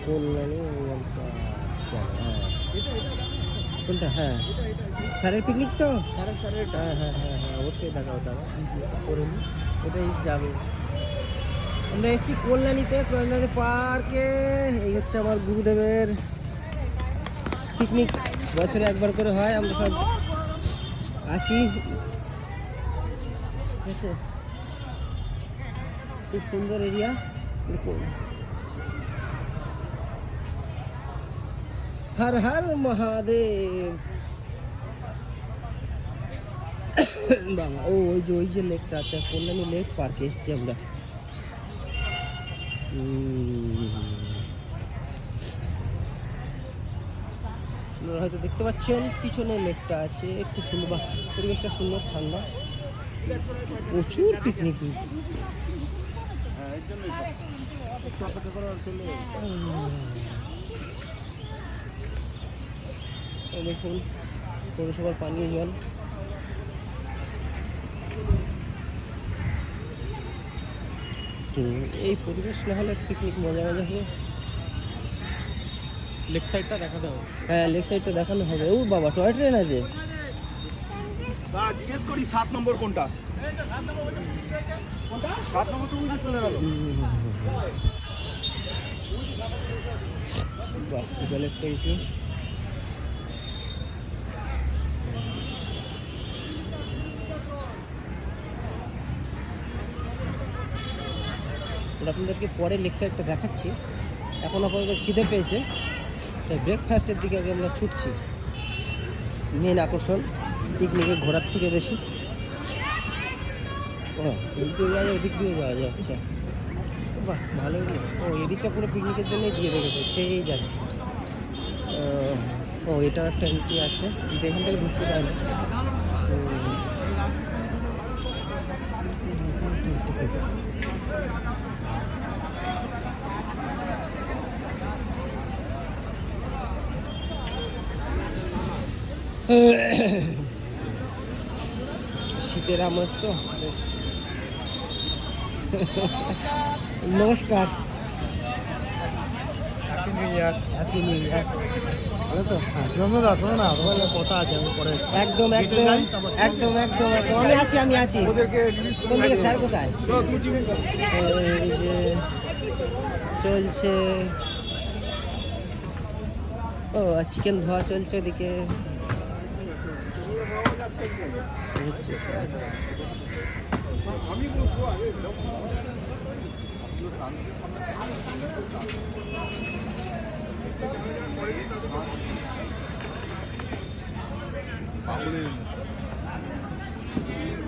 কল্যাণী হ্যাঁ কোনটা? হ্যাঁ স্যারের পিকনিক তো স্যারের হ্যাঁ হ্যাঁ হ্যাঁ হ্যাঁ অবশ্যই দেখা হতো আমার করে নিই, ওটাই যাবে। আমরা এসেছি কল্যাণীতে, কল্যাণী পার্কে। এই হচ্ছে আমার গুরুদেবের পিকনিক, বছরে একবার করে হয়, আমরা সব আসি। ঠিক আছে, খুব সুন্দর এরিয়া। হর হর মহাদেব। বাবা ও ওই যে লেকটা, আচ্ছা কল্যাণী লেক পার্কে এসেছি আমরা। আপনারা হয়তো দেখতে পাচ্ছেন পিছনে লেকটা আছে, খুব সুন্দর, বা পরিবেশটা সুন্দর, ঠান্ডা, প্রচুর পিকনিক। দেখুন পৌরসভার পানীয় জল। এই পরিবেশ না হলে পিকনিক মজা মজা হবে। লেক সাইডটা দেখাতে হবে। হ্যাঁ লেক সাইডটা দেখানো হবে। ও বাবা টয় ট্রেন আছে। জিজ্ঞেস করি 7 নম্বর কোনটা? 7 নম্বর তো উঠে চলে গেল। বাহ জলের ট্যাঙ্কি। আপনাদেরকে পরে লেক সাইডটা দেখাচ্ছি, এখন আপাতত খিদে পেয়েছে, তাই ব্রেকফাস্টের দিকে আগে আমরা ছুটছি। মেন আকর্ষণ পিকনিকে ঘোরার থেকে বেশি। ও এদিক দিয়ে যাওয়া যায়, ওদিক দিয়ে যাওয়া যায়, আচ্ছা বাহ ভালোই। ও এদিকটা পুরো পিকনিকের জন্যই দিয়ে রেখেছে, সেই যাচ্ছে। ও এটাও একটা এন্ট্রি আছে, কিন্তু এখান থেকে ঢুকতে পারে না। শীতের আমেজ তো। নমস্কার, হ্যাপি নিউ ইয়ার। ভালো তো? জন্মদা শোনো না, তোমার কথা আছে, আমি পরে একদম একদম একদম একদম একদম আমি আছি। কোন দিকে স্যার কোথায়? এই যে চলছে, ও চিকেন ধোয়া চলছে ওদিকে।